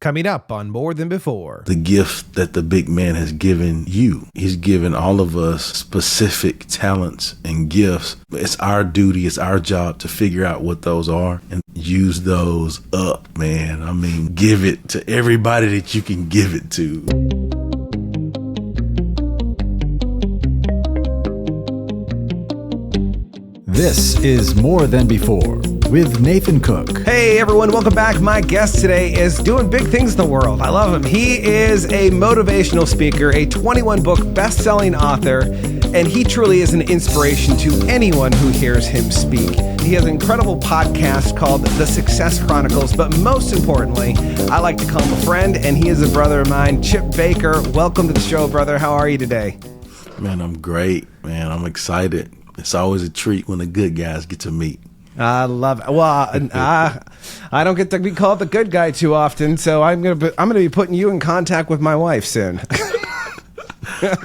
Coming up on More Than Before. The gift that the big man has given you. He's given all of us specific talents and gifts. It's our duty, it's our job to figure out what those are and use those up, man. I mean, give it to everybody that you can give it to. This is More Than Before with Nathan Cook. Hey everyone, welcome back. My guest today is doing big things in the world. I love him. He is a motivational speaker, a 21-book best-selling author, and he truly is an inspiration to anyone who hears him speak. He has an incredible podcast called The Success Chronicles, but most importantly, I like to call him a friend, and he is a brother of mine, Chip Baker. Welcome to the show, brother. How are you today? Man, I'm great, man. I'm excited. It's always a treat when the good guys get to meet. I love it. Well, I don't get to be called the good guy too often, so I'm gonna be putting you in contact with my wife soon.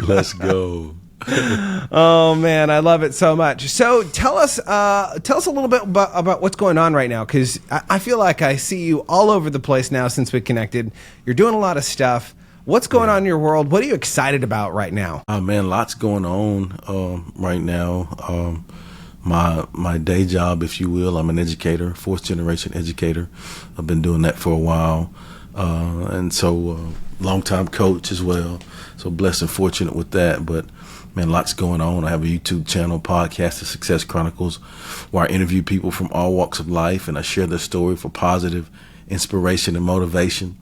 Let's go. Oh man, I love it so much. So tell us a little bit about what's going on right now, because I feel like I see you all over the place now since we connected. You're doing a lot of stuff. What's going on in your world? What are you excited about right now? Oh man, lots going on right now. My day job, if you will, I'm an educator, fourth generation educator. I've been doing that for a while. And so long-time coach as well. So blessed and fortunate with that. But man, lots going on. I have a YouTube channel, podcast, The Success Chronicles, where I interview people from all walks of life and I share their story for positive inspiration and motivation.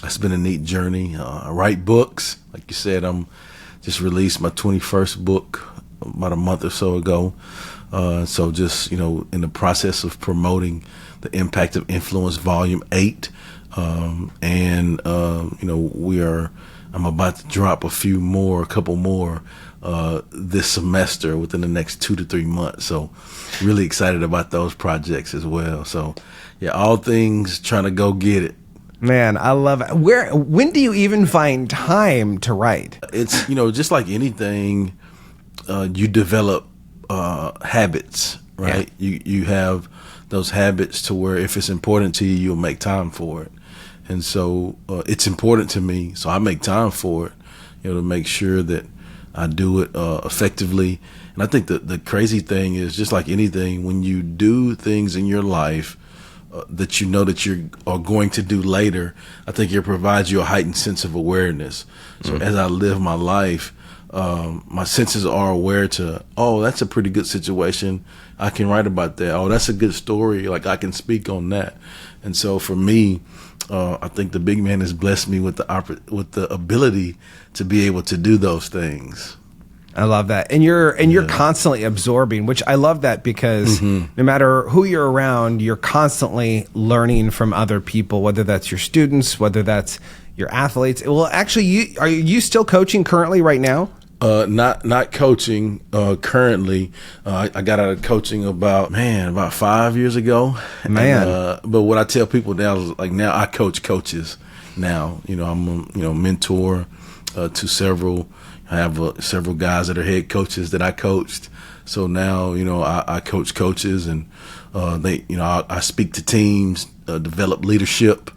It's been a neat journey. I write books. Like you said, I'm just released my 21st book about a month or so ago. So just, in the process of promoting the Impact of Influence Volume 8. I'm about to drop a couple more this semester within the next 2 to 3 months. So really excited about those projects as well. So yeah, all things trying to go get it. Man, I love it. When do you even find time to write? It's, just like anything, you develop habits, right? Yeah. You have those habits to where if it's important to you, you'll make time for it. And so it's important to me, so I make time for it, to make sure that I do it effectively. And I think that the crazy thing is, just like anything, when you do things in your life that you know that you are going to do later, I think it provides you a heightened sense of awareness. So as I live my life, my senses are aware to, that's a pretty good situation. I can write about that. Oh, that's a good story. Like I can speak on that. And so for me, I think the big man has blessed me with the ability to be able to do those things. I love that. And you're constantly absorbing, which I love that, because no matter who you're around, you're constantly learning from other people, whether that's your students, whether that's your athletes. Well, actually, are you still coaching currently right now? Not coaching currently. I got out of coaching about 5 years ago. Man. And, but what I tell people now is, like, now I coach coaches now. I'm a mentor to several. I have several guys that are head coaches that I coached. So now, I coach coaches, and I speak to teams, develop leadership,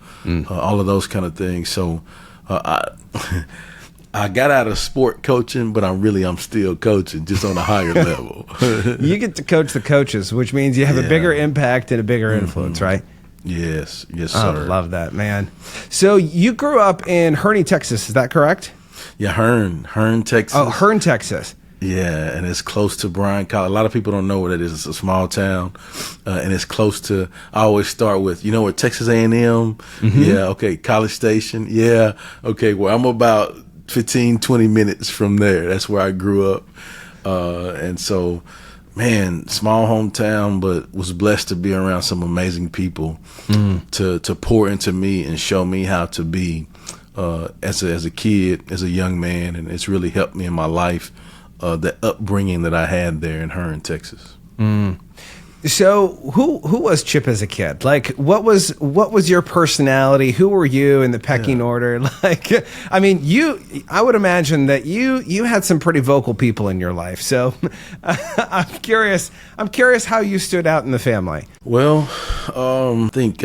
all of those kind of things. So I got out of sport coaching, but I'm still coaching, just on a higher level. You get to coach the coaches, which means you have a bigger impact and a bigger influence, right? Yes, sir. I love that, man. So you grew up in Heightened, Texas, is that correct? Yeah, Hearn, Texas. Oh, Hearn, Texas. Yeah, and it's close to Bryan College. A lot of people don't know what it is. It's a small town, and it's close to. I always start with, where Texas A&M. Yeah, okay, College Station. Yeah, okay. Well, I'm about 15, 20 minutes from there. That's where I grew up, and so, man, small hometown, but was blessed to be around some amazing people to pour into me and show me how to be. As a kid, as a young man, and it's really helped me in my life, the upbringing that I had there in Hearn, Texas. So who was Chip as a kid? Like, what was your personality? Who were you in the pecking order? Like, I mean, I would imagine that you had some pretty vocal people in your life. So I'm curious how you stood out in the family. Well, I think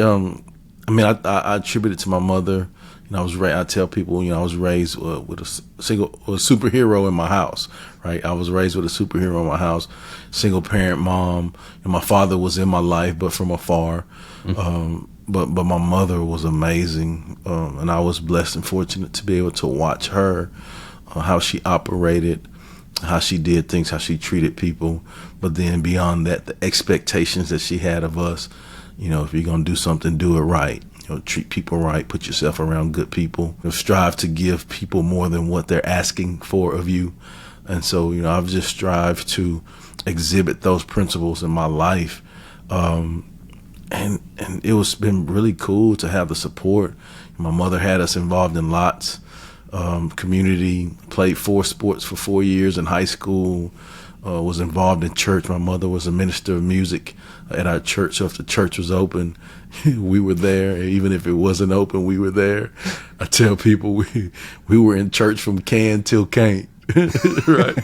I mean, I attribute it to my mother. You know, I tell people, you know, I was raised with a superhero in my house, right? I was raised with a superhero in my house, single parent mom, and my father was in my life, but from afar. Mm-hmm. But my mother was amazing, and I was blessed and fortunate to be able to watch her, how she operated, how she did things, how she treated people. But then beyond that, the expectations that she had of us, you know, if you're going to do something, do it right. You know, treat people right, put yourself around good people, you know, strive to give people more than what they're asking for of you. And so, you know, I've just strived to exhibit those principles in my life. And it was been really cool to have the support. My mother had us involved in lots, community, played 4 sports for 4 years in high school, was involved in church. My mother was a minister of music at our church, so if the church was open, we were there. Even if it wasn't open, we were there. I tell people we were in church from can till can't. Right.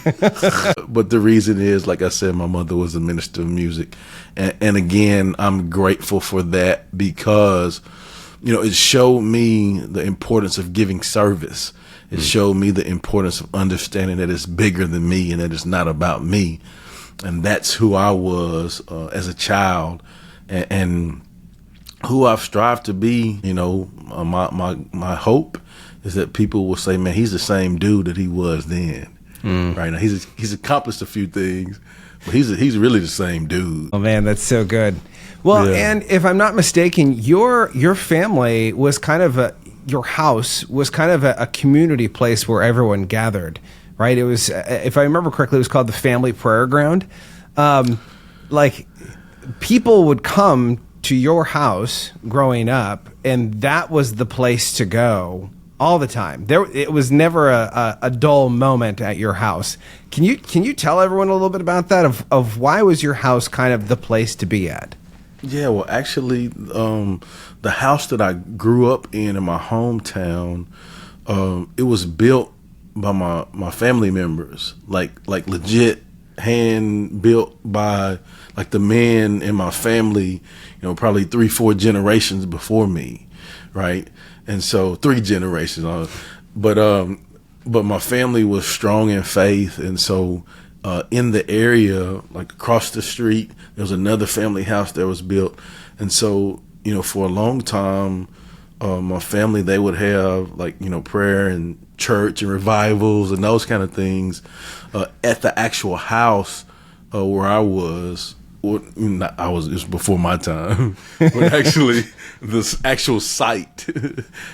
But the reason is, like I said, my mother was a minister of music. And again, I'm grateful for that because, you know, it showed me the importance of giving service. It showed me the importance of understanding that it's bigger than me and that it's not about me. And that's who I was as a child and who I've strived to be. You know, my hope is that people will say, man, he's the same dude that he was then. Right now, he's accomplished a few things, but he's really the same dude. Oh man, that's so good. Well, yeah. And if I'm not mistaken, your family was kind of your house was kind of a community place where everyone gathered, right? It was, if I remember correctly, it was called the Family Prayer Ground. Like people would come to your house growing up, and that was the place to go all the time. It was never a dull moment at your house. Can you tell everyone a little bit about that? Of why was your house kind of the place to be at? Yeah, well, actually, the house that I grew up in my hometown, it was built by my family members, like legit hand built by like the men in my family, you know, probably 3-4 generations before me, right? And so 3 generations, but my family was strong in faith, and so in the area, like across the street, there was another family house that was built, and so, you know, for a long time, my family, they would have like, you know, prayer and church and revivals and those kind of things at the actual house where I was. Well, it was before my time, but actually the actual site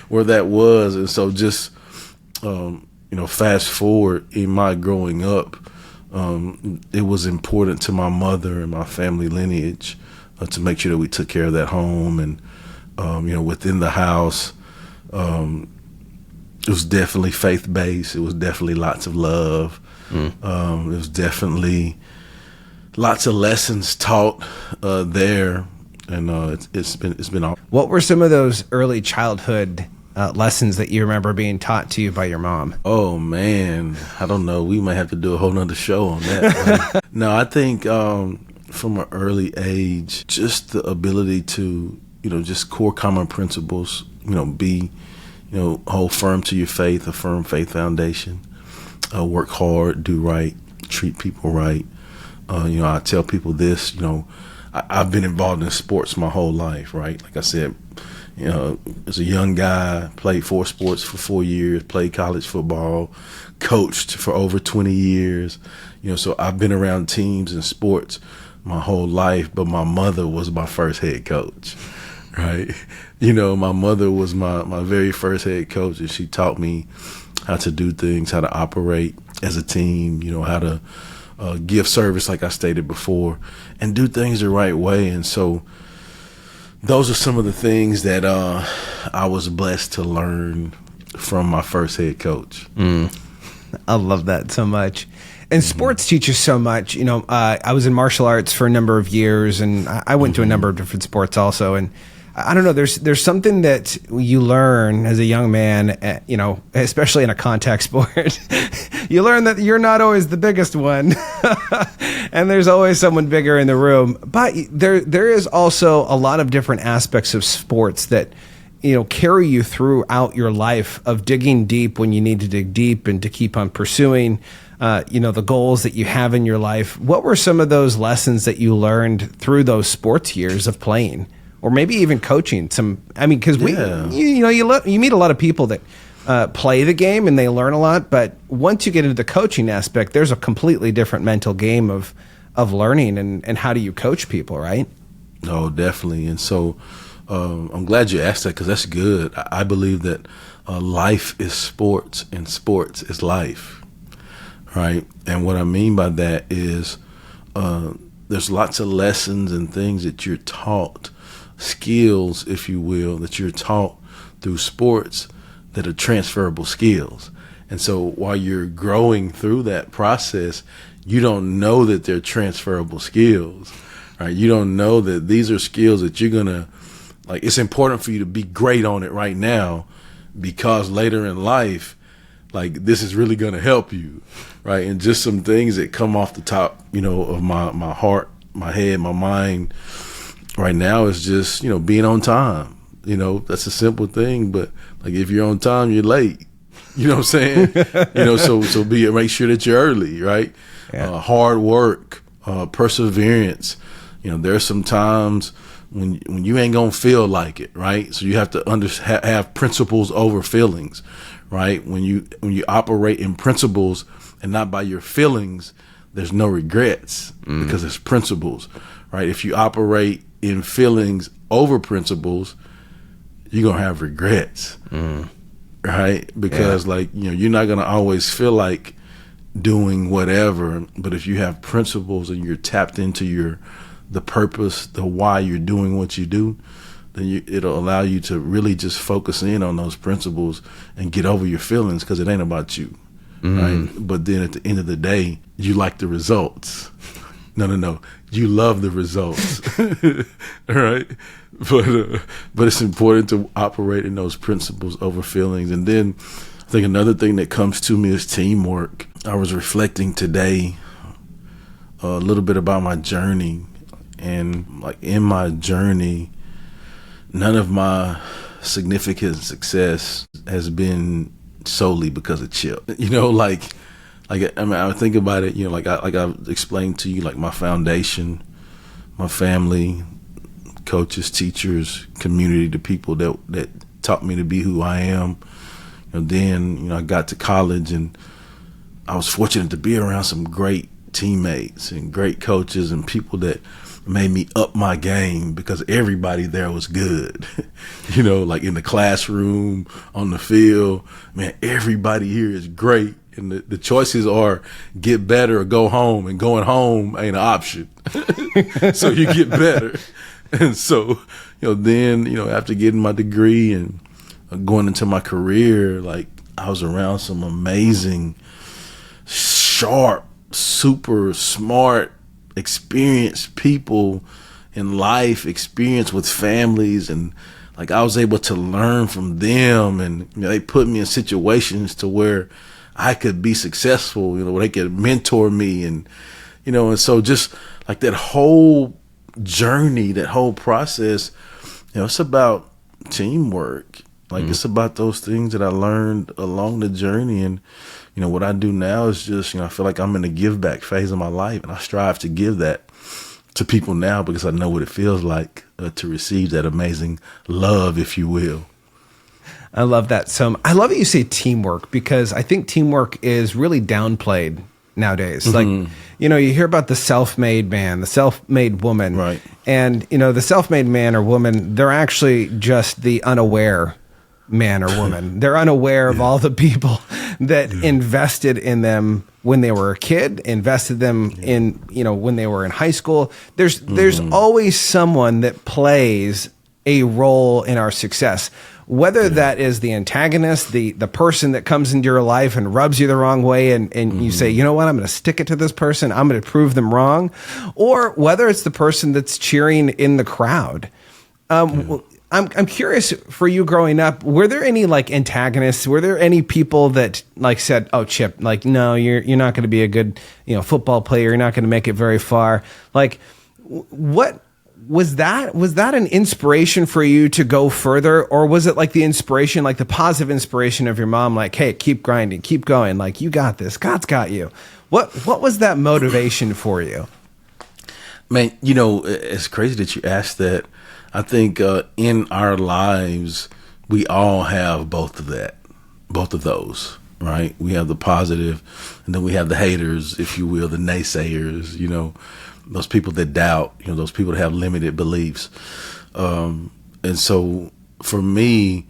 where that was. And so just, you know, fast forward in my growing up, it was important to my mother and my family lineage to make sure that we took care of that home. And, you know, within the house, it was definitely faith-based. It was definitely lots of love. It was definitely lots of lessons taught there, and it's been all. What were some of those early childhood lessons that you remember being taught to you by your mom? Oh man, I don't know. We might have to do a whole nother show on that. No, I think from an early age, just the ability to, you know, just core common principles. You know, be, you know, hold firm to your faith, a firm faith foundation. Work hard, do right, treat people right. You know, I tell people this, you know, I've been involved in sports my whole life, right? Like I said, you know, as a young guy, played 4 sports for 4 years, played college football, coached for over 20 years. You know, so I've been around teams and sports my whole life, but my mother was my first head coach, right? You know, my mother was my very first head coach, and she taught me how to do things, how to operate as a team, you know, how to give service, like I stated before, and do things the right way. And so those are some of the things that I was blessed to learn from my first head coach. I love that so much. And sports teaches so much. You know, I was in martial arts for a number of years, and I went to a number of different sports also. And I don't know. There's something that you learn as a young man, especially in a contact sport. You learn that you're not always the biggest one, and there's always someone bigger in the room. But there is also a lot of different aspects of sports that carry you throughout your life of digging deep when you need to dig deep and to keep on pursuing, the goals that you have in your life. What were some of those lessons that you learned through those sports years of playing, or maybe even coaching? Because you meet a lot of people that play the game and they learn a lot, but once you get into the coaching aspect, there's a completely different mental game of learning and how do you coach people, right? Oh, definitely. And so I'm glad you asked that, because that's good. I believe that life is sports and sports is life, right? And what I mean by that is there's lots of lessons and things that you're taught, skills, if you will, that you're taught through sports that are transferable skills. And so while you're growing through that process, you don't know that they're transferable skills, right? You don't know that these are skills that you're going to, it's important for you to be great on it right now, because later in life, this is really going to help you, right? And just some things that come off the top, of my heart, my head, my mind right now is just, being on time. That's a simple thing, but if you're on time, you're late. You know what I'm saying? So make sure that you're early, right? Yeah. Hard work, perseverance. There's some times when you ain't gonna feel like it, right? So you have to have principles over feelings, right? When you operate in principles and not by your feelings, there's no regrets because it's principles, right? If you operate in feelings over principles, you're gonna have regrets, right? Because you're not gonna always feel like doing whatever, but if you have principles and you're tapped into the purpose, the why you're doing what you do, then it'll allow you to really just focus in on those principles and get over your feelings, because it ain't about you, right? But then at the end of the day, you like the results. No. You love the results, right? But it's important to operate in those principles over feelings. And then I think another thing that comes to me is teamwork. I was reflecting today a little bit about my journey. And in my journey, none of my significant success has been solely because of Chip. I think about it, I've explained to you, my foundation, my family, coaches, teachers, community, the people that taught me to be who I am. Then I got to college, and I was fortunate to be around some great teammates and great coaches and people that made me up my game, because everybody there was good. In the classroom, on the field, man, everybody here is great. And the choices are get better or go home, and going home ain't an option. So you get better. And so, then, after getting my degree and going into my career, I was around some amazing, sharp, super smart, experienced people in life, experience with families, and I was able to learn from them, and they put me in situations to where I could be successful, where they could mentor me, and and so just that whole journey, that whole process, it's about teamwork. It's about those things that I learned along the journey. And what I do now is just, I feel like I'm in a give back phase of my life, and I strive to give that to people now, because I know what it feels like to receive that amazing love, if you will. I love that. So I love that you say teamwork, because I think teamwork is really downplayed nowadays. You hear about the self-made man, the self-made woman, right? And, the self-made man or woman, they're actually just the unaware man or woman. They're unaware of all the people that invested in them when they were a kid, invested them in, when they were in high school. There's always someone that plays a role in our success, whether that is the antagonist, the person that comes into your life and rubs you the wrong way, and you say, you know what, I'm going to stick it to this person, I'm going to prove them wrong, or whether it's the person that's cheering in the crowd. I'm curious, for you growing up, were there any like antagonists? Were there any people that like said, "Oh, Chip, like no, you're not going to be a good, football player. You're not going to make it very far." Like, what was that? Was that an inspiration for you to go further, or was it like the inspiration, like the positive inspiration of your mom, like, "Hey, keep grinding, keep going, like you got this. God's got you." What was that motivation for you? Man, it's crazy that you asked that. I think in our lives, we all have both of those, right? We have the positive, and then we have the haters, if you will, the naysayers, those people that doubt, those people that have limited beliefs. And so for me,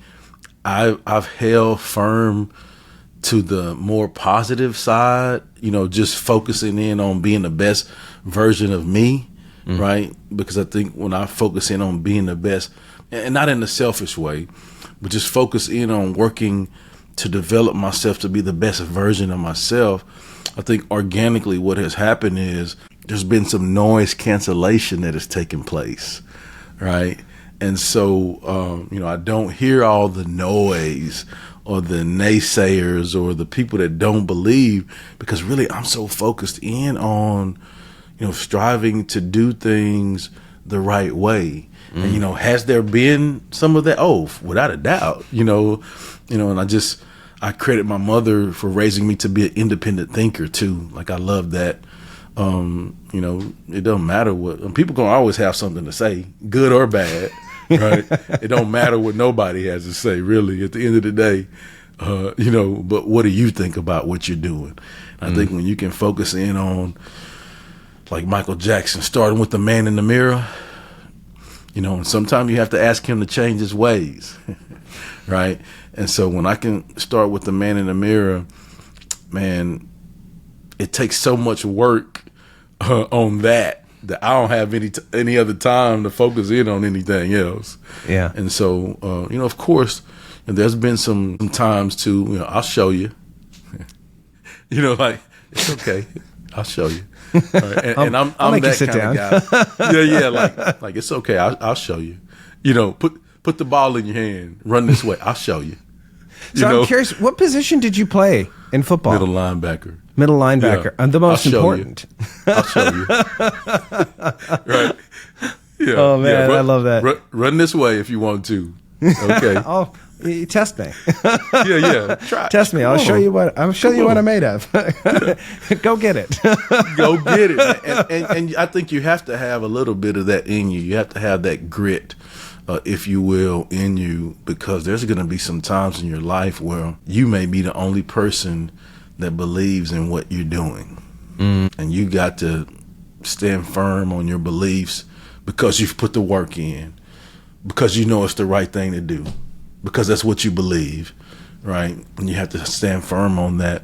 I've held firm to the more positive side, just focusing in on being the best version of me. Right? Because I think when I focus in on being the best, and not in a selfish way, but just focus in on working to develop myself to be the best version of myself, I think organically what has happened is there's been some noise cancellation that has taken place, right? And so, I don't hear all the noise or the naysayers or the people that don't believe, because really I'm so focused in on striving to do things the right way. And, has there been some of that? Oh, without a doubt, and I credit my mother for raising me to be an independent thinker too. Like, I love that. It doesn't matter what, people gonna always have something to say, good or bad, right? It don't matter what nobody has to say, really, at the end of the day. But what do you think about what you're doing? I think when you can focus in on, like Michael Jackson, starting with the man in the mirror, and sometimes you have to ask him to change his ways, right? And so when I can start with the man in the mirror, man, it takes so much work on that I don't have any other time to focus in on anything else. Yeah. And so, of course, there's been some times too, I'll show you, like, it's okay, I'll show you. Right. And I'm that kind of guy. Yeah. Like it's okay. I'll show you. Put the ball in your hand. Run this way. I'll show you. I'm curious, what position did you play in football? Middle linebacker. Yeah. And the most important. I'll show you. Right. Yeah. Oh man, I love that. Run this way if you want to. Okay. Oh, you test me. Yeah. Try. Test me. I'll show you what I'm made of. Go get it. Go get it. And I think you have to have a little bit of that in you. You have to have that grit, if you will, in you, because there's going to be some times in your life where you may be the only person that believes in what you're doing. And you got to stand firm on your beliefs because you've put the work in, because it's the right thing to do, because that's what you believe, right? And you have to stand firm on that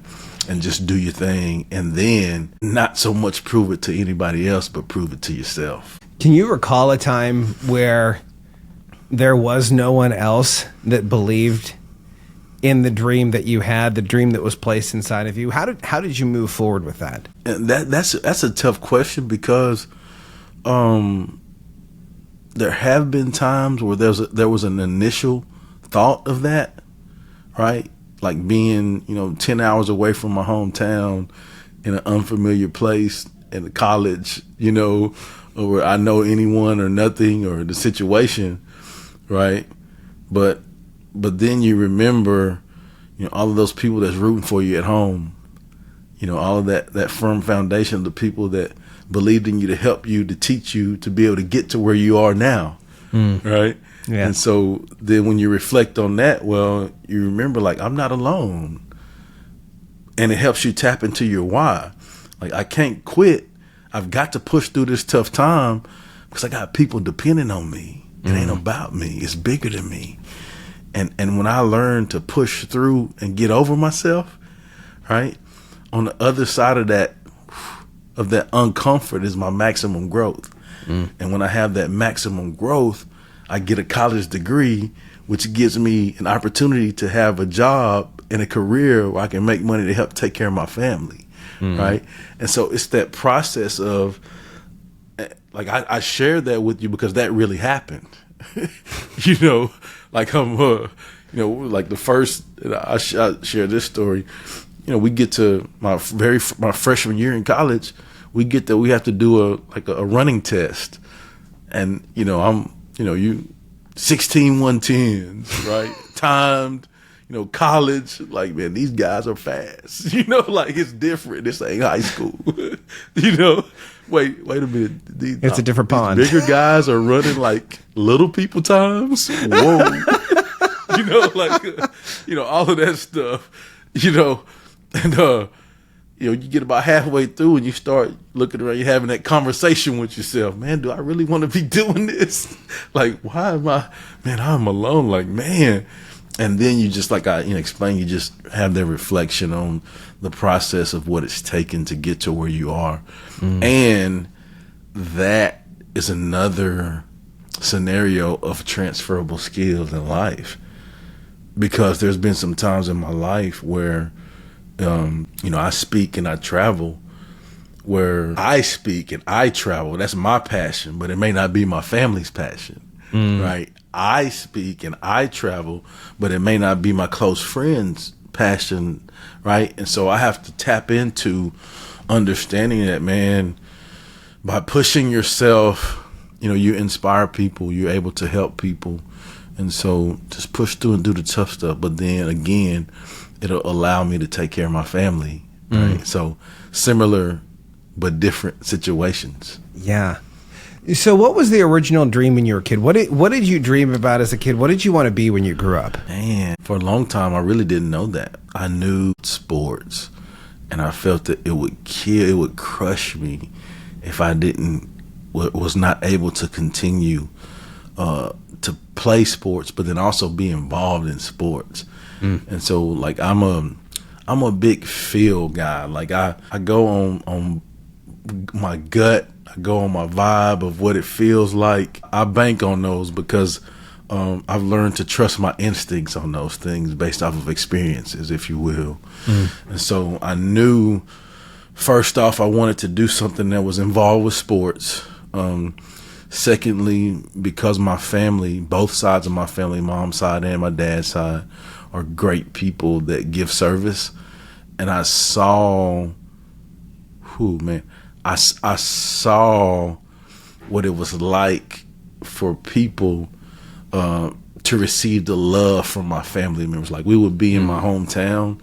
and just do your thing, and then not so much prove it to anybody else, but prove it to yourself. Can you recall a time where there was no one else that believed in the dream that you had, the dream that was placed inside of you? How did you move forward with that? And that's a tough question, because there have been times where there was an initial thought of that, right? Like being, 10 hours away from my hometown in an unfamiliar place in college, or where I know anyone or nothing or the situation, right? But then you remember, all of those people that's rooting for you at home, all of that firm foundation of the people that believed in you to help you, to teach you, to be able to get to where you are now, right? Yeah. And so then when you reflect on that, well, you remember, like, I'm not alone. And it helps you tap into your why. Like, I can't quit. I've got to push through this tough time because I got people depending on me. It ain't about me. It's bigger than me. And when I learn to push through and get over myself, right, on the other side of that uncomfort is my maximum growth. And when I have that maximum growth, I get a college degree, which gives me an opportunity to have a job and a career where I can make money to help take care of my family, right? And so it's that process of, like, I shared that with you because that really happened, you know, like I'm, like the first, I share this story, we get to my freshman year in college, we have to do a running test. And, you 16 110s, right? Timed, college, like, man, these guys are fast. Like it's different. This ain't high school. Wait a minute. It's a different pond. Bigger guys are running like little people times. Whoa. All of that stuff, and you get about halfway through and you start looking around, you're having that conversation with yourself. Man, do I really want to be doing this? Like, why am I'm alone. Like, man. And then you just, like I explained, you just have that reflection on the process of what it's taken to get to where you are. And that is another scenario of transferable skills in life. Because there's been some times in my life where, I speak and I travel, where I speak and I travel. That's my passion, but it may not be my family's passion, right? I speak and I travel, but it may not be my close friends' passion, right? And so I have to tap into understanding that, man, by pushing yourself, you inspire people, you're able to help people. And so just push through and do the tough stuff. But then again, it'll allow me to take care of my family, right? So similar but different situations. Yeah. So what was the original dream when you were a kid? What did you dream about as a kid? What did you want to be when you grew up? Man, for a long time, I really didn't know that. I knew sports, and I felt that it would crush me if I was not able to continue to play sports, but then also be involved in sports. And so, like, I'm a big feel guy. Like I go on my gut. I go on my vibe of what it feels like. I bank on those because I've learned to trust my instincts on those things based off of experiences, if you will. And so I knew, first off, I wanted to do something that was involved with sports. Secondly, because my family, both sides of my family, mom's side and my dad's side, are great people that give service. And I saw, I saw what it was like for people to receive the love from my family members. Like, we would be in my hometown,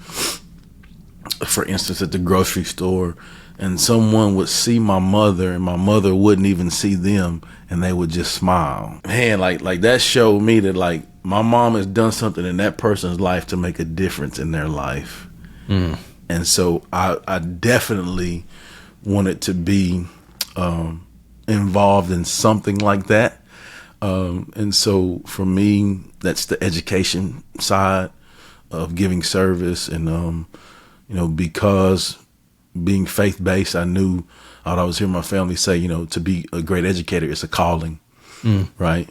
for instance, at the grocery store, and someone would see my mother, and my mother wouldn't even see them, and they would just smile. Man, like that showed me that, like, my mom has done something in that person's life to make a difference in their life. And so I definitely wanted to be involved in something like that. And so for me, that's the education side of giving service. And, because being faith-based, I always hear my family say, to be a great educator, it's a calling, right?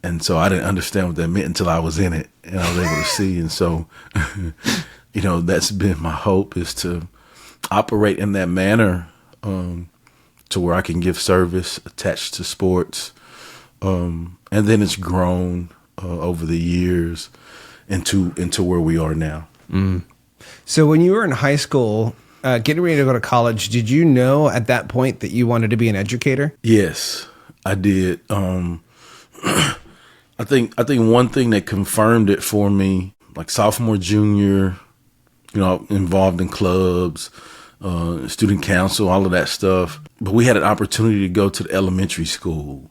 And so I didn't understand what that meant until I was in it and I was able to see. And so, that's been my hope, is to operate in that manner, to where I can give service attached to sports. And then it's grown over the years into where we are now. So when you were in high school, getting ready to go to college, did you know at that point that you wanted to be an educator? Yes, I did. I think one thing that confirmed it for me, like sophomore, junior, involved in clubs, student council, all of that stuff. But we had an opportunity to go to the elementary school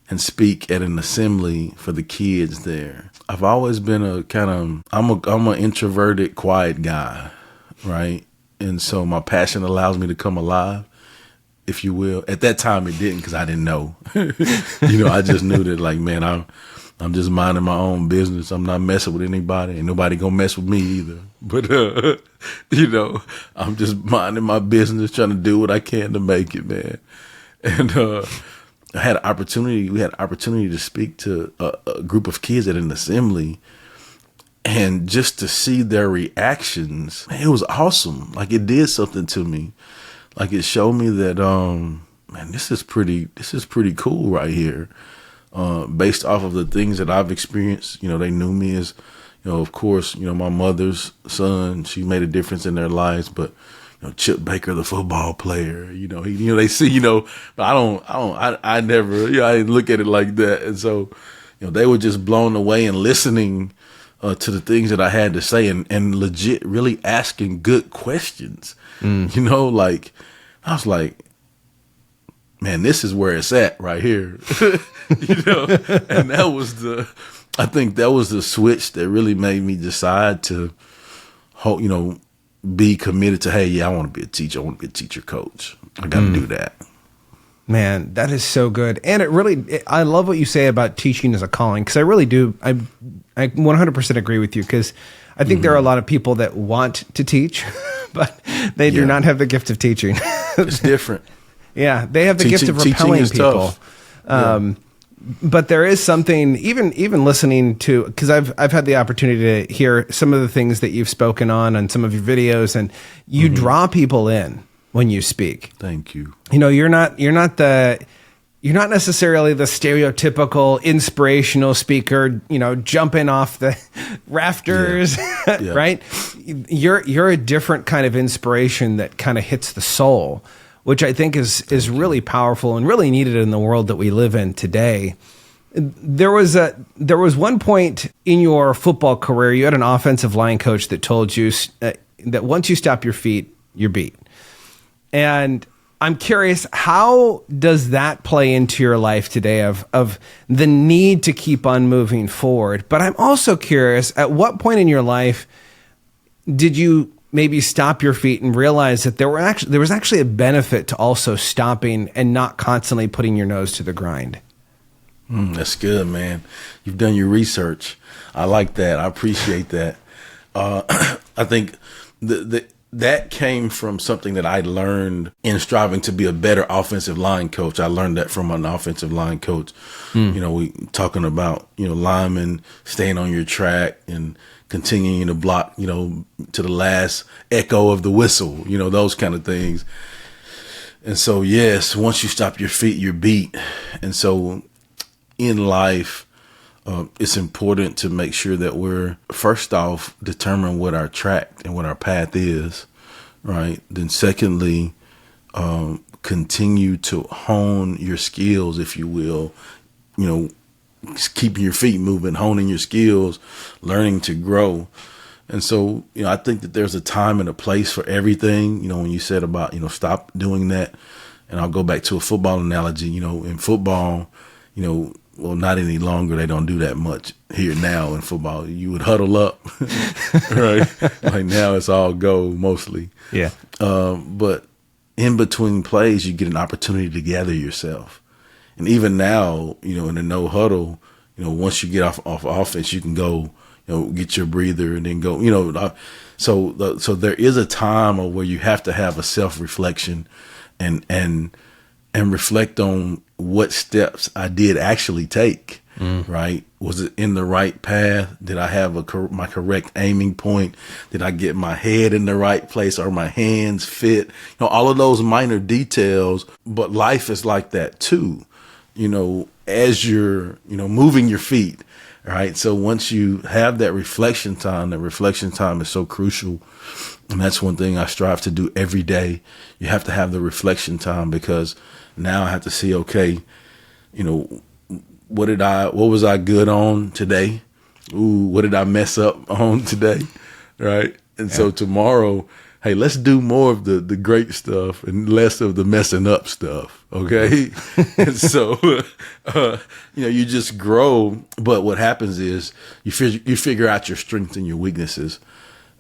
and speak at an assembly for the kids there. I've always been I'm an introverted, quiet guy, right? And so my passion allows me to come alive, if you will. At that time, it didn't, because I didn't know. I just knew that, like, man, I'm just minding my own business. I'm not messing with anybody, and nobody gonna mess with me either. But, I'm just minding my business, trying to do what I can to make it, man. And we had an opportunity to speak to a group of kids at an assembly, and just to see their reactions, man, it was awesome. Like, it did something to me. Like, it showed me that, man, this is pretty cool right here. based off of the things that I've experienced. They knew me as, of course, my mother's son. She made a difference in their lives, but Chip Baker, the football player, they see, but I never, I didn't look at it like that. And so, they were just blown away and listening to the things that I had to say and legit really asking good questions. Like I was like, man, this is where it's at right here. And I think that was the switch that really made me decide to, be committed to, hey, yeah, I want to be a teacher. I want to be a teacher coach. I got to do that. Man, that is so good. And I love what you say about teaching as a calling, because I really do. I 100% agree with you, because I think there are a lot of people that want to teach, but they do not have the gift of teaching. It's different. Yeah, they have the gift of repelling people. But there is something, even listening to, because I've had the opportunity to hear some of the things that you've spoken on some of your videos, and you draw people in when you speak. Thank you. You're not necessarily the stereotypical inspirational speaker, jumping off the rafters, right? You're a different kind of inspiration that kind of hits the soul, which I think is really powerful and really needed in the world that we live in today. There was one point in your football career, you had an offensive line coach that told you that once you stop your feet, you're beat. And I'm curious, how does that play into your life today of the need to keep on moving forward? But I'm also curious, at what point in your life did you maybe stop your feet and realize that there was actually a benefit to also stopping and not constantly putting your nose to the grind? That's good, man. You've done your research. I like that. I appreciate that. I think that came from something that I learned in striving to be a better offensive line coach. I learned that from an offensive line coach. We talking about, linemen staying on your track and continuing to block, to the last echo of the whistle, those kind of things. And so, yes, once you stop your feet, you're beat. And so in life, it's important to make sure that we're, first off, determine what our track and what our path is, right? Then secondly, continue to hone your skills, if you will, keeping your feet moving, honing your skills, learning to grow. And so, I think that there's a time and a place for everything. When you said about, stop doing that, and I'll go back to a football analogy, in football, well, not any longer. They don't do that much here now in football. You would huddle up, right? Like now it's all go mostly. Yeah. But in between plays, you get an opportunity to gather yourself. And even now, in a no huddle, once you get off offense, you can go, get your breather and then go, so there is a time where you have to have a self-reflection and reflect on what steps I did actually take, right? Was it in the right path? Did I have my correct aiming point? Did I get my head in the right place? Are my hands fit? All of those minor details, but life is like that too. As you're, moving your feet, right? So once you have that reflection time is so crucial. And that's one thing I strive to do every day. You have to have the reflection time, because now I have to see, okay, what was I good on today? Ooh, what did I mess up on today? Right. And so tomorrow, hey, let's do more of the great stuff and less of the messing up stuff. Okay. And so, you just grow. But what happens is you figure out your strengths and your weaknesses.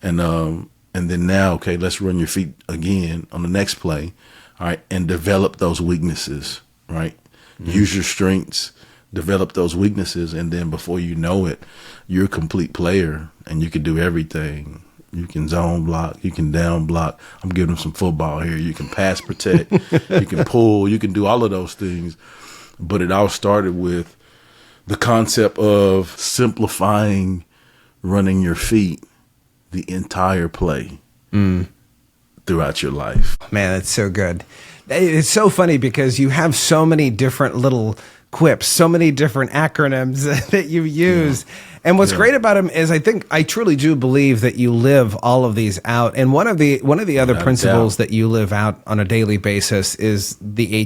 And then now, okay, let's run your feet again on the next play. All right. And develop those weaknesses. Right. Use your strengths, develop those weaknesses. And then before you know it, you're a complete player and you can do everything. You can zone block. You can down block. I'm giving them some football here. You can pass protect. You can pull. You can do all of those things. But it all started with the concept of simplifying running your feet the entire play throughout your life. Man, that's so good. It's so funny because you have so many different little quips, so many different acronyms that you use. And what's great about them is I truly do believe that you live all of these out. And one of the other principles that you live out on a daily basis is the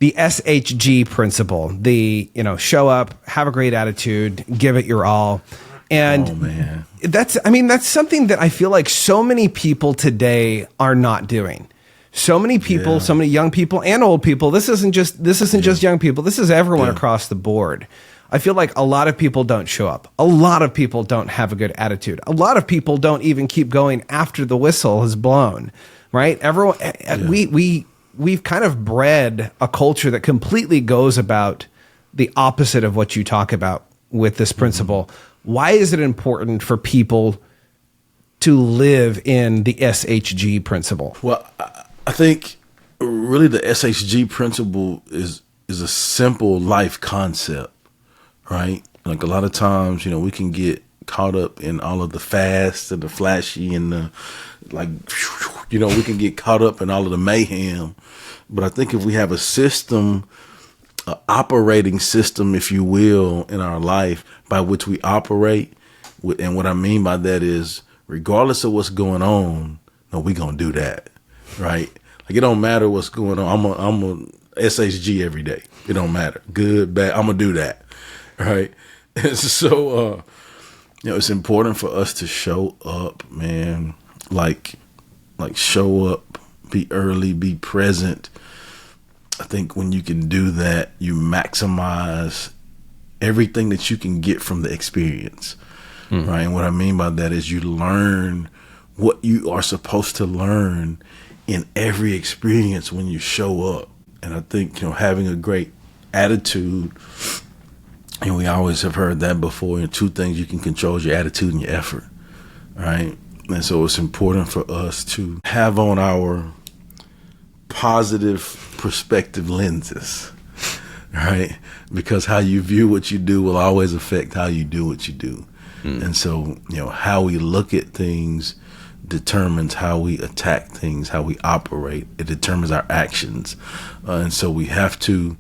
SHG principle. Show up, have a great attitude, give it your all. And that's something that I feel like so many people today are not doing. So many people, so many young people and old people. This isn't just young people. This is everyone across the board. I feel like a lot of people don't show up. A lot of people don't have a good attitude. A lot of people don't even keep going after the whistle has blown, right? Everyone, we've kind of bred a culture that completely goes about the opposite of what you talk about with this principle. Why is it important for people to live in the SHG principle? Well, I think really the SHG principle is a simple life concept, right? Like a lot of times, we can get caught up in all of the fast and the flashy and the, we can get caught up in all of the mayhem. But I think if we have a system, an operating system, if you will, in our life by which we operate, and what I mean by that is regardless of what's going on, we're going to do that, right? Like it don't matter what's going on. I'm a SHG every day. It don't matter. Good, bad, I'm going to do that, right? And so, it's important for us to show up, man, like show up, be early, be present. I think when you can do that, you maximize everything that you can get from the experience, right? And what I mean by that is you learn what you are supposed to learn in every experience when you show up. And I think, having a great attitude, and we always have heard that before, two things you can control is your attitude and your effort, right? And so it's important for us to have on our positive perspective lenses, right? Because how you view what you do will always affect how you do what you do. And so, how we look at things determines how we attack things, how we operate. It determines our actions. And so we have to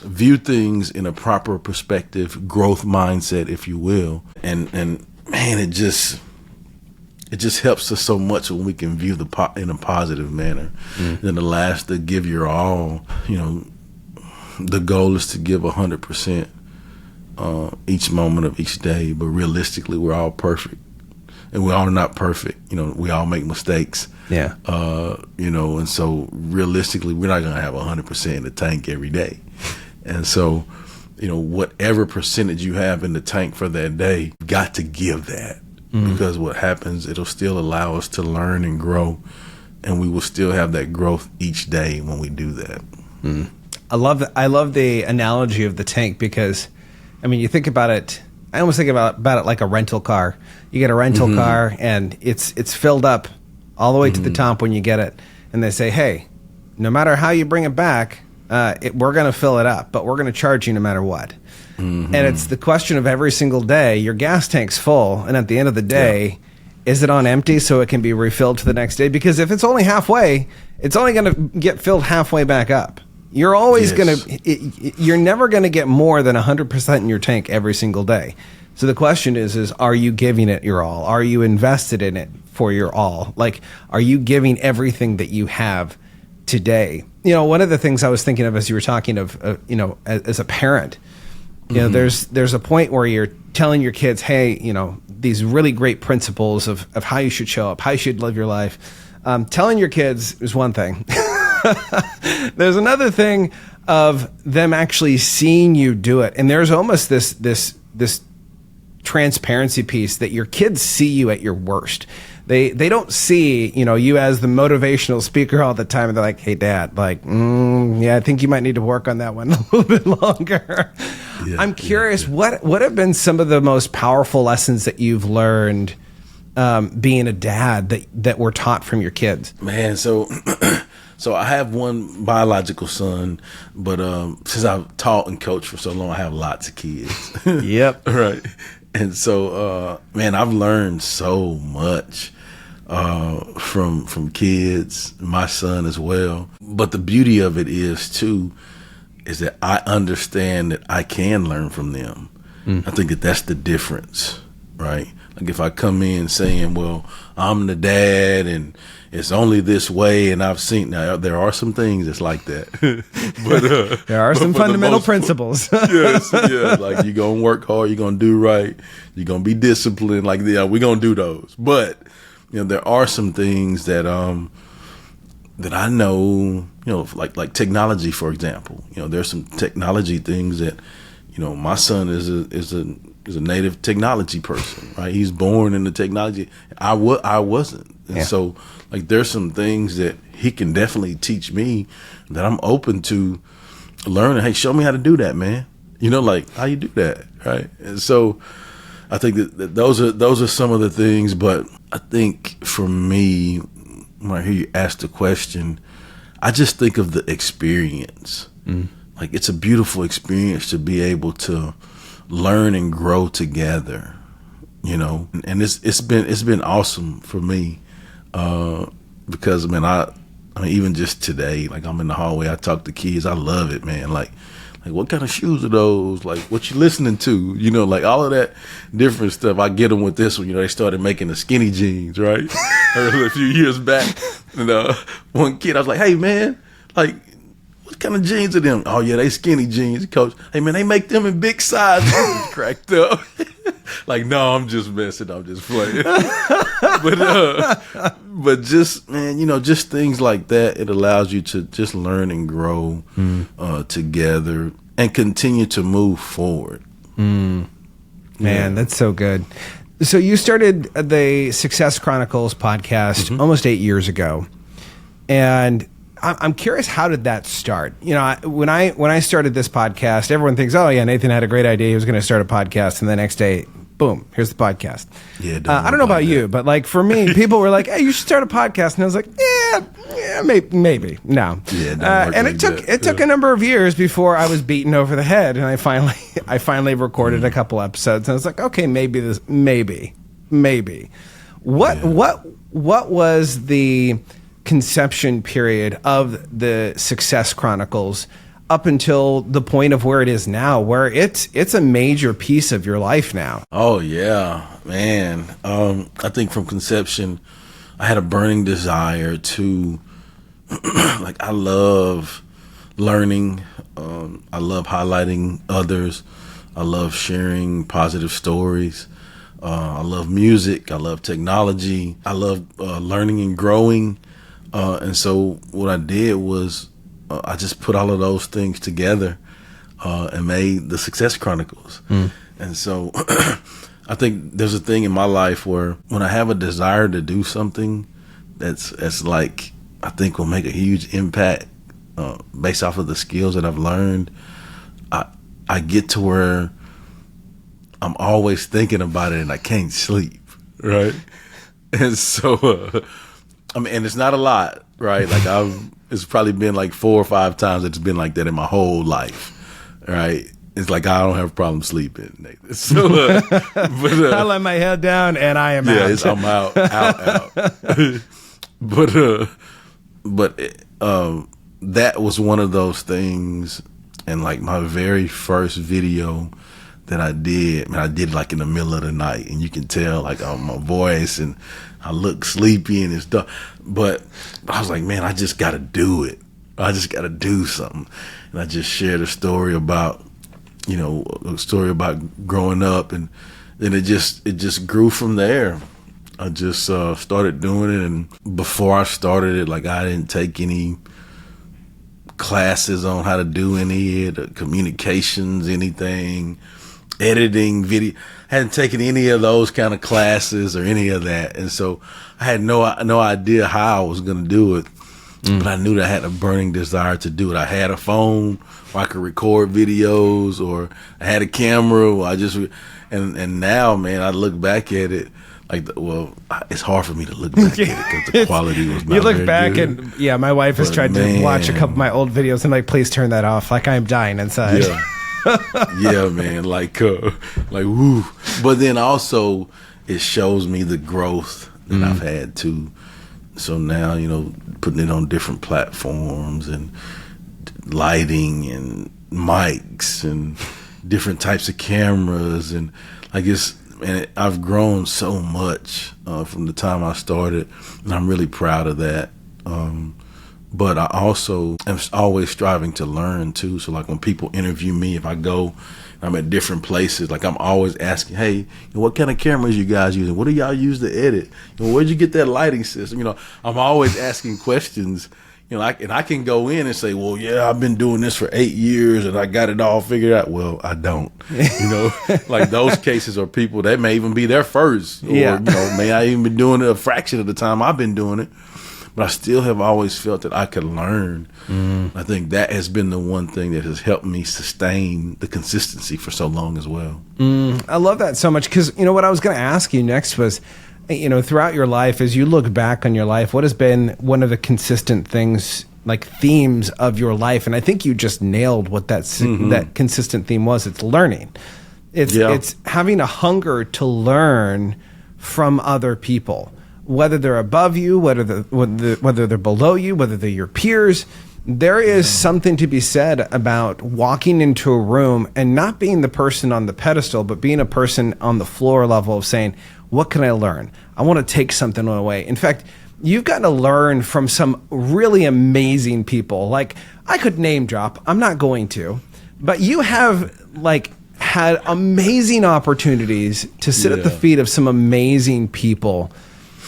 view things in a proper perspective, growth mindset, if you will. And man, it just helps us so much when we can view in a positive manner. Then the give your all. The goal is to give 100% each moment of each day, but realistically, we're all perfect, and we all are not perfect. We all make mistakes. Yeah. And so realistically, we're not gonna have 100% in the tank every day, and so whatever percentage you have in the tank for that day, you got to give that. Because what happens, it'll still allow us to learn and grow, and we will still have that growth each day when we do that. I love the analogy of the tank because, you think about it. I almost think about it like a rental car. You get a rental car, and it's filled up all the way to the top when you get it, and they say, "Hey, no matter how you bring it back, we're going to fill it up, but we're going to charge you no matter what." And it's the question of every single day, your gas tank's full, and at the end of the day, is it on empty so it can be refilled to the next day? Because if it's only halfway, it's only going to get filled halfway back up. You're always you're never going to get more than 100% in your tank every single day. So the question is are you giving it your all? Are you invested in it for your all? Like, are you giving everything that you have today? One of the things I was thinking of as you were talking of, as a parent, there's a point where you're telling your kids, hey, these really great principles of how you should show up, how you should live your life. Telling your kids is one thing. There's another thing of them actually seeing you do it. And there's almost this transparency piece that your kids see you at your worst. They don't see, you as the motivational speaker all the time. And they're like, hey, Dad, I think you might need to work on that one a little bit longer. Yeah, I'm curious, what have been some of the most powerful lessons that you've learned being a dad that were taught from your kids? Man, so I have one biological son, but since I've taught and coached for so long, I have lots of kids. Yep. Right. And so, man, I've learned so much from kids, my son as well. But the beauty of it is, too, is that I understand that I can learn from them. I think that that's the difference, right? Like if I come in saying, well, I'm the dad and it's only this way, and I've seen, now there are some things that's like that, but there are some fundamental principles. Yes, yeah, like you're gonna work hard, you're gonna do right, you're gonna be disciplined, like yeah, we're gonna do those. But there are some things that that I know, like technology, for example. There's some technology things that, my son is a native technology person, right? He's born in the technology. I wasn't. And so like there's some things that he can definitely teach me that I'm open to learning. Hey, show me how to do that, man. Like how you do that, right? And so I think that those are some of the things. But I think for me, when I hear you ask the question, I just think of the experience. Like it's a beautiful experience to be able to learn and grow together, and it's been awesome for me, because I mean even just today, like I'm in the hallway, I talk to kids, I love it, man. Like what kind of shoes are those? Like what you listening to? Like all of that different stuff. I get them with this one. They started making the skinny jeans, right? A few years back, one kid, I was like, hey man, like, what kind of jeans are them? Oh yeah, they skinny jeans, coach. Hey man, they make them in big sizes. I was cracked up. Like, no, I'm just messing. I'm just playing. but just, man, just things like that. It allows you to just learn and grow together and continue to move forward. Man, that's so good. So you started the Success Chronicles podcast almost 8 years ago, and I'm curious, how did that start? When I started this podcast, everyone thinks, oh yeah, Nathan had a great idea. He was going to start a podcast, and the next day, boom, here's the podcast. Yeah, I don't know about you, but like for me, people were like, hey, you should start a podcast, and I was like, yeah, maybe, no. Yeah, and it took a number of years before I was beaten over the head, and I finally recorded a couple episodes, and I was like, okay, maybe. What was the conception period of the Success Chronicles up until the point of where it is now, where it's a major piece of your life now? Oh yeah, man. I think from conception, I had a burning desire to, like, I love learning. I love highlighting others. I love sharing positive stories. I love music. I love technology. I love learning and growing. And so what I did was I just put all of those things together and made the Success Chronicles. And so I think there's a thing in my life where when I have a desire to do something that's like, I think will make a huge impact based off of the skills that I've learned, I get to where I'm always thinking about it and I can't sleep, right? And so and it's not a lot, right? Like it's probably been like 4 or 5 times it's been like that in my whole life, right? It's like I don't have a problem sleeping, Nathan. So, I let my head down and I am out. Yeah, I'm out. But that was one of those things. And like my very first video that I did, man, I did like in the middle of the night, and you can tell like on my voice and I look sleepy and stuff. But I was like, man, I just got to do it. I just got to do something. And I just shared a story about, growing up, and then it just grew from there. I just started doing it, and before I started it, like I didn't take any classes on how to do any of the communications, anything, editing, video. I hadn't taken any of those kind of classes or any of that, and so I had no idea how I was going to do it. But I knew that I had a burning desire to do it. I had a phone where I could record videos, or I had a camera where I just and now, man, I look back at it like, it's hard for me to look back at it because the quality was not. You look very back good. and yeah, my wife has tried to watch a couple of my old videos and like, please turn that off. Like I'm dying inside. Yeah, yeah, man. Like woo. But then also it shows me the growth that I've had too. So now, putting it on different platforms and lighting and mics and different types of cameras, and I've grown so much from the time I started, and I'm really proud of that. But I also am always striving to learn too. So like when people interview me, if I go, I'm at different places, like I'm always asking, hey, what kind of cameras you guys using? What do y'all use to edit? Where'd you get that lighting system? I'm always asking questions. I can go in and say, well, yeah, I've been doing this for 8 years and I got it all figured out. Well, I don't. Like those cases are people that may even be there first, or may I even be doing it a fraction of the time I've been doing it. But I still have always felt that I could learn. I think that has been the one thing that has helped me sustain the consistency for so long as well. I love that so much because, what I was going to ask you next was, throughout your life, as you look back on your life, what has been one of the consistent things, like themes of your life? And I think you just nailed what that consistent theme was. It's learning. It's having a hunger to learn from other people. Whether they're above you, whether they're below you, whether they're your peers, there is something to be said about walking into a room and not being the person on the pedestal, but being a person on the floor level of saying, what can I learn? I want to take something away. In fact, you've got to learn from some really amazing people. Like, I could name drop, I'm not going to, but you have had amazing opportunities to sit at the feet of some amazing people.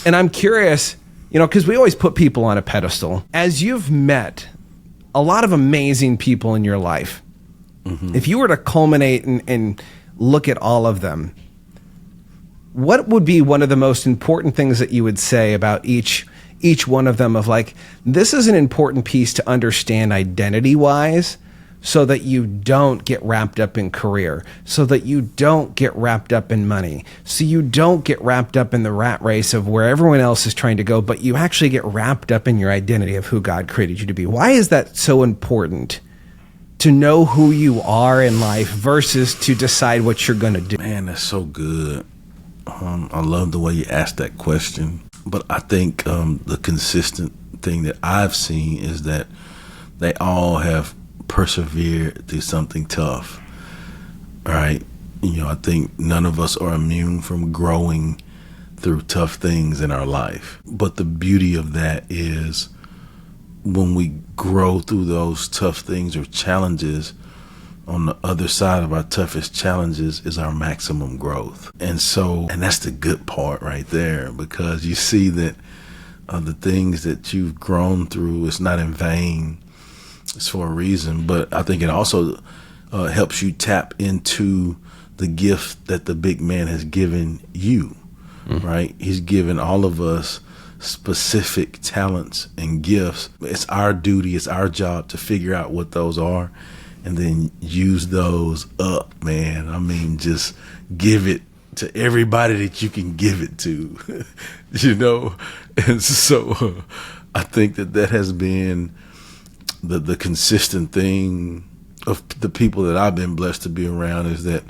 And I'm curious, because we always put people on a pedestal. As you've met a lot of amazing people in your life, if you were to culminate and look at all of them, what would be one of the most important things that you would say about each one of them of like, this is an important piece to understand identity-wise, so that you don't get wrapped up in career, so that you don't get wrapped up in money, so you don't get wrapped up in the rat race of where everyone else is trying to go, but you actually get wrapped up in your identity of who God created you to be. Why is that so important to know who you are in life versus to decide what you're going to do? Man, that's so good. I love the way you asked that question. But I think the consistent thing that I've seen is that they all have persevered through something tough, right? I think none of us are immune from growing through tough things in our life. But the beauty of that is when we grow through those tough things or challenges, on the other side of our toughest challenges is our maximum growth. And that's the good part right there, because you see that the things that you've grown through, it's not in vain. It's for a reason. But I think it also helps you tap into the gift that the big man has given you, right? He's given all of us specific talents and gifts. It's our duty, it's our job to figure out what those are and then use those up, man. I mean, just give it to everybody that you can give it to, And so I think that has been the consistent thing of the people that I've been blessed to be around, is that,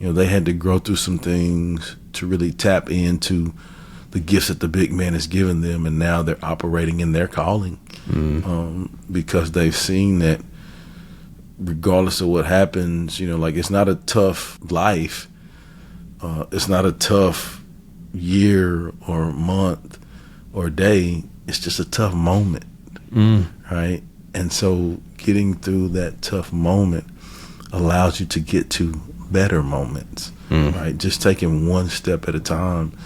they had to grow through some things to really tap into the gifts that the big man has given them. And now they're operating in their calling because they've seen that regardless of what happens, it's not a tough life. It's not a tough year or month or day. It's just a tough moment, right? And so getting through that tough moment allows you to get to better moments, right? Just taking one step at a time.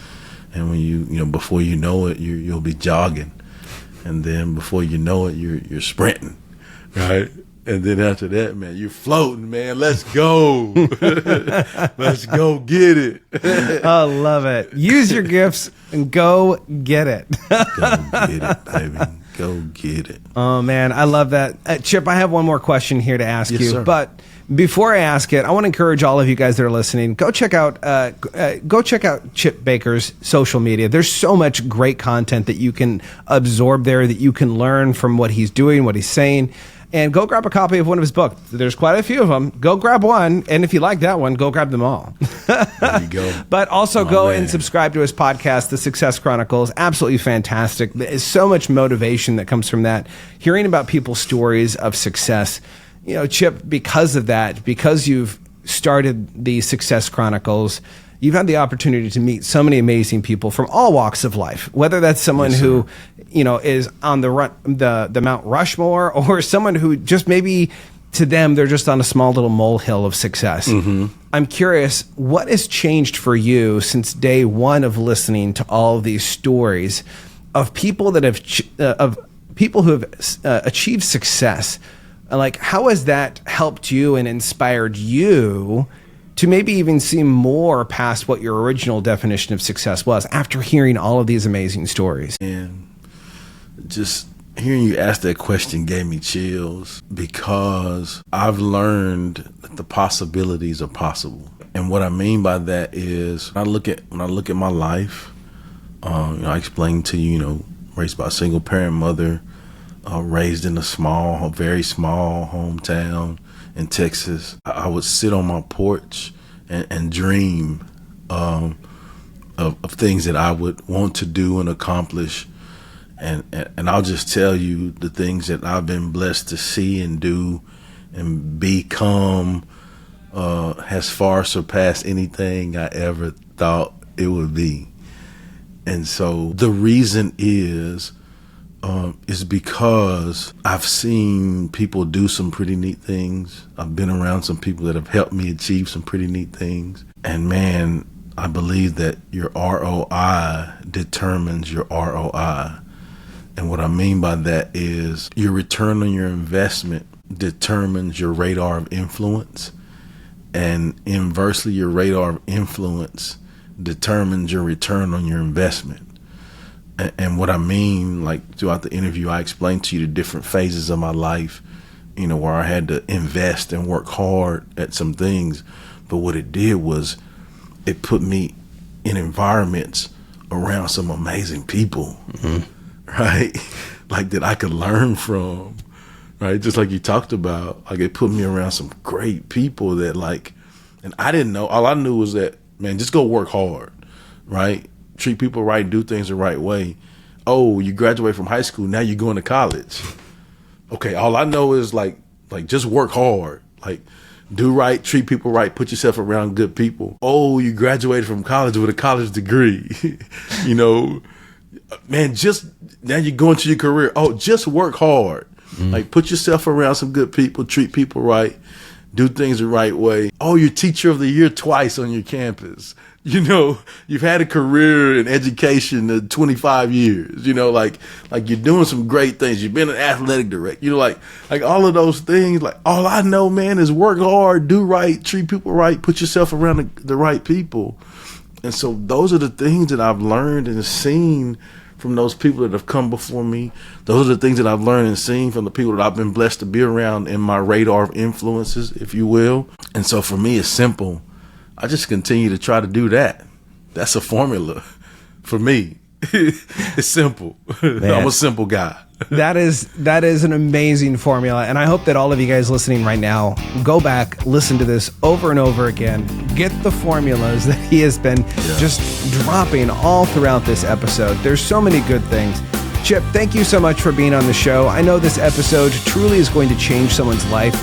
And when you before you know it, you'll be jogging. And then before you know it, you're sprinting, right? And then after that, man, you're floating, man. Let's go. Let's go get it. I love it. Use your gifts and go get it. Go get it, baby. Go get it. Oh, man, I love that. Chip, I have one more question here to ask you. Sir. But before I ask it, I want to encourage all of you guys that are listening, go check out Chip Baker's social media. There's so much great content that you can absorb there, that you can learn from what he's doing, what he's saying. and go grab a copy of one of his books. There's quite a few of them. Go grab one, and if you like that one, go grab them all. There you go. But also and subscribe to his podcast, The Success Chronicles. Absolutely fantastic. There's so much motivation that comes from that. Hearing about people's stories of success. You know, Chip, because of that, because you've started the Success Chronicles, you've had the opportunity to meet so many amazing people from all walks of life, whether that's someone who, you know, is on the Mount Rushmore, or someone who just maybe to them, they're just on a small little molehill of success. Mm-hmm. I'm curious, what has changed for you since day one of listening to all of these stories of people that have, who have achieved success? Like, how has that helped you and inspired you to maybe even see more past what your original definition of success was after hearing all of these amazing stories? And just hearing you ask that question gave me chills, because I've learned that the possibilities are possible. And what I mean by that is when I look at my life, I explained to you, raised by a single parent mother, raised in a very small hometown in Texas. I would sit on my porch and dream of things that I would want to do and accomplish. And I'll just tell you, the things that I've been blessed to see and do and become has far surpassed anything I ever thought it would be. And so the reason is because I've seen people do some pretty neat things. I've been around some people that have helped me achieve some pretty neat things. And man, I believe that your ROI determines your ROI. And what I mean by that is your return on your investment determines your radar of influence. And inversely, your radar of influence determines your return on your investment. And what I mean, like throughout the interview, I explained to you the different phases of my life, where I had to invest and work hard at some things. But what it did was it put me in environments around some amazing people, right? Like that I could learn from, right? Just like you talked about, like it put me around some great people that and I didn't know. All I knew was that, man, just go work hard, right? Treat people right, do things the right way. Oh, you graduate from high school, now you're going to college. Okay, all I know is like just work hard, do right, treat people right, put yourself around good people. Oh, you graduated from college with a college degree. Man, just now you're going to your career. Oh, just work hard. Put yourself around some good people, treat people right, do things the right way. Oh, you're teacher of the year twice on your campus. You've had a career in education 25 years, like you're doing some great things. You've been an athletic director, like all of those things. Like all I know, man, is work hard, do right, treat people right, put yourself around the right people. And so those are the things that I've learned and seen from those people that have come before me. Those are the things that I've learned and seen from the people that I've been blessed to be around in my radar of influences, if you will. And so for me, it's simple. I just continue to try to do that. That's a formula for me. It's simple. Man, I'm a simple guy. That is an amazing formula. And I hope that all of you guys listening right now, go back, listen to this over and over again, get the formulas that he has been just dropping all throughout this episode. There's so many good things. Chip, thank you so much for being on the show. I know this episode truly is going to change someone's life.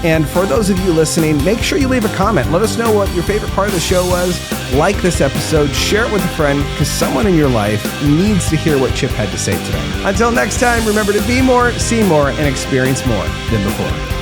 And for those of you listening, make sure you leave a comment. Let us know what your favorite part of the show was. Like this episode, share it with a friend, because someone in your life needs to hear what Chip had to say today. Until next time, remember to be more, see more, and experience more than before.